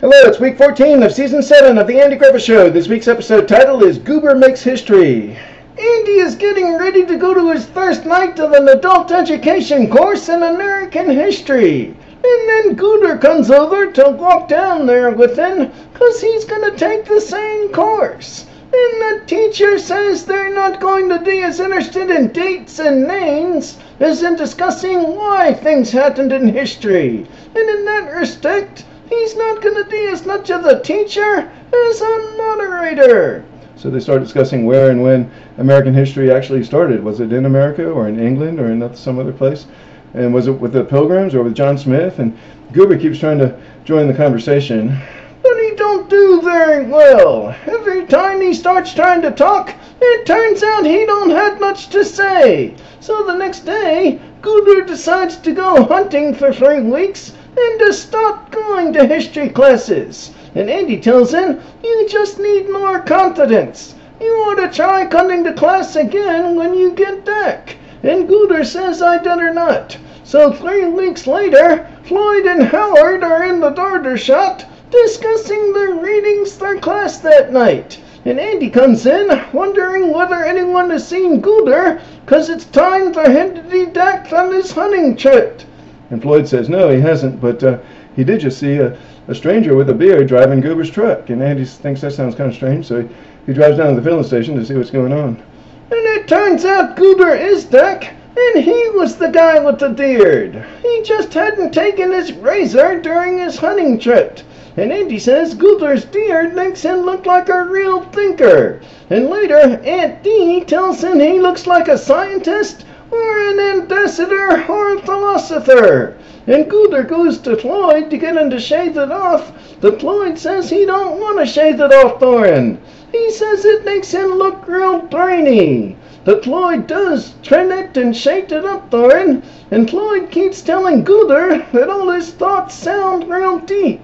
Hello, it's week 14 of season 7 of the Andy Griffith Show. This week's episode title is Goober Makes History. Andy is getting ready to go to his first night of an adult education course in American history. And then Goober comes over to walk down there with him because he's going to take the same course. And the teacher says they're not going to be as interested in dates and names as in discussing why things happened in history. And in that respect, he's not going to be as much of a teacher as a moderator. So they start discussing where and when American history actually started. Was it in America or in England or in some other place? And was it with the Pilgrims or with John Smith? And Goober keeps trying to join the conversation, but he don't do very well. Every time he starts trying to talk, it turns out he don't have much to say. So the next day, Goober decides to go hunting for 3 weeks and to stop going to history classes. And Andy tells him, you just need more confidence. You ought to try coming to class again when you get back. And Goober says I better not. So 3 weeks later, Floyd and Howard are in the daughter shop discussing their readings for class that night. And Andy comes in, wondering whether anyone has seen Goober, because it's time for him to be back from his hunting trip. And Floyd says, no, he hasn't, but he did just see a stranger with a beard driving Goober's truck. And Andy thinks that sounds kind of strange, so he drives down to the filling station to see what's going on. And it turns out Goober is back, and he was the guy with the beard. He just hadn't taken his razor during his hunting trip. And Andy says Goober's beard makes him look like a real thinker. And later, Aunt Dee tells him he looks like a scientist or an ambassador or a philosopher. And Goober goes to Floyd to get him to shave it off, but Floyd says he don't want to shave it off for him. He says it makes him look real brainy. But Floyd does trim it and shake it up for him, and Floyd keeps telling Goober that all his thoughts sound real deep.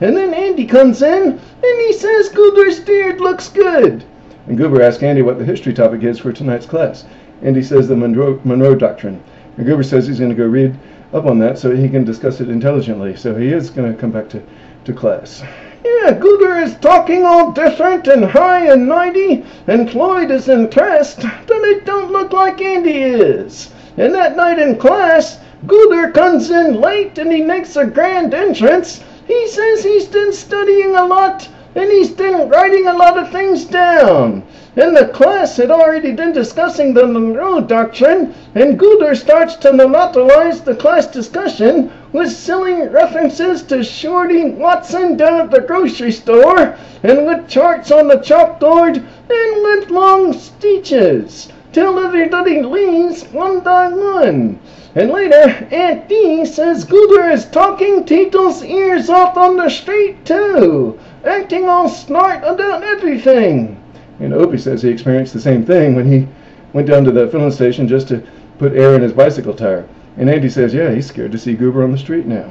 And then Andy comes in, and he says Goober's beard looks good. And Goober asks Andy what the history topic is for tonight's class. Andy says the Monroe Doctrine. And Goober says he's going to go read up on that so he can discuss it intelligently. So he is going to come back to class. Yeah, Goober is talking all different and high and mighty, and Floyd is impressed, but it don't look like Andy is. And that night in class, Goober comes in late and he makes a grand entrance. He says he's been studying a lot, and he's been writing a lot of things down. And the class had already been discussing the Monroe Doctrine, and Goober starts to monopolize the class discussion with silly references to Shorty Watson down at the grocery store, and with charts on the chalkboard, and with long speeches, till everybody leaves one by one. And later, Aunt Dee says Goober is talking people's ears off on the street too, acting all smart about everything. And Opie says he experienced the same thing when he went down to the filling station just to put air in his bicycle tire. And Andy says, yeah, he's scared to see Goober on the street now.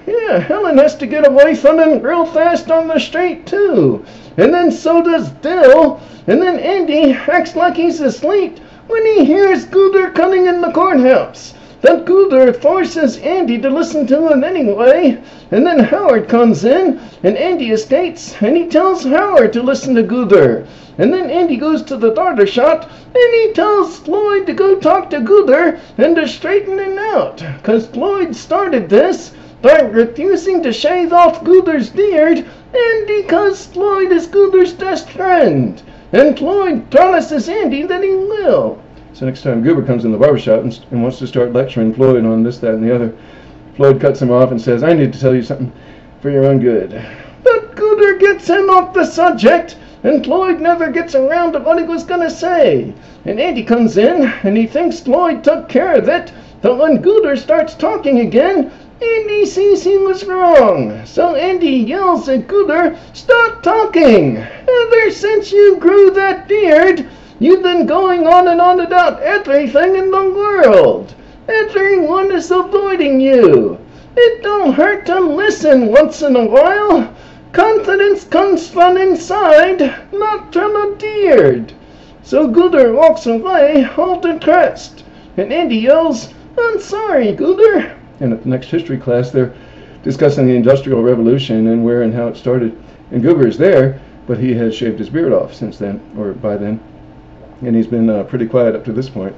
Yeah, Helen has to get away from him real fast on the street too. And then so does Bill. And then Andy acts like he's asleep when he hears Goober coming in the courthouse. But Goober forces Andy to listen to him anyway, and then Howard comes in, and Andy escapes, and he tells Howard to listen to Goober. And then Andy goes to the daughter shop, and he tells Floyd to go talk to Goober and to straighten him out, because Floyd started this by refusing to shave off Goober's beard, and because Floyd is Goober's best friend. And Floyd promises Andy that he will. So next time Goober comes in the barbershop and wants to start lecturing Floyd on this, that, and the other, Floyd cuts him off and says, I need to tell you something for your own good. But Goober gets him off the subject, and Floyd never gets around to what he was going to say. And Andy comes in, and he thinks Floyd took care of it, but when Goober starts talking again, Andy sees he was wrong. So Andy yells at Goober, stop talking! Ever since you grew that beard, you've been going on and on about everything in the world. Everyone is avoiding you. It don't hurt to listen once in a while. Confidence comes from inside, not from a beard. So Goober walks away, all depressed. And Andy yells, I'm sorry, Goober. And at the next history class, they're discussing the Industrial Revolution and where and how it started. And Goober is there, but he has shaved his beard off since then, or by then. And he's been pretty quiet up to this point.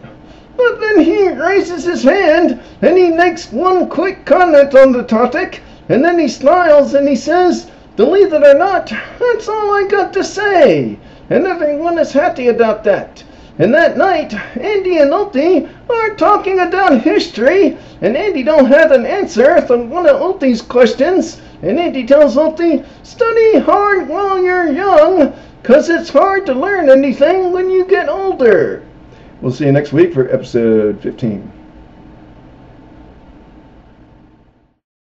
But then he raises his hand, and he makes one quick comment on the topic, and then he smiles and he says, "Believe it or not, that's all I got to say." And everyone is happy about that. And that night, Andy and Ulti are talking about history, and Andy don't have an answer to one of Ulti's questions. And Andy tells Ulti, "Study hard while you're young, 'cause it's hard to learn anything when you get older." We'll see you next week for episode 15.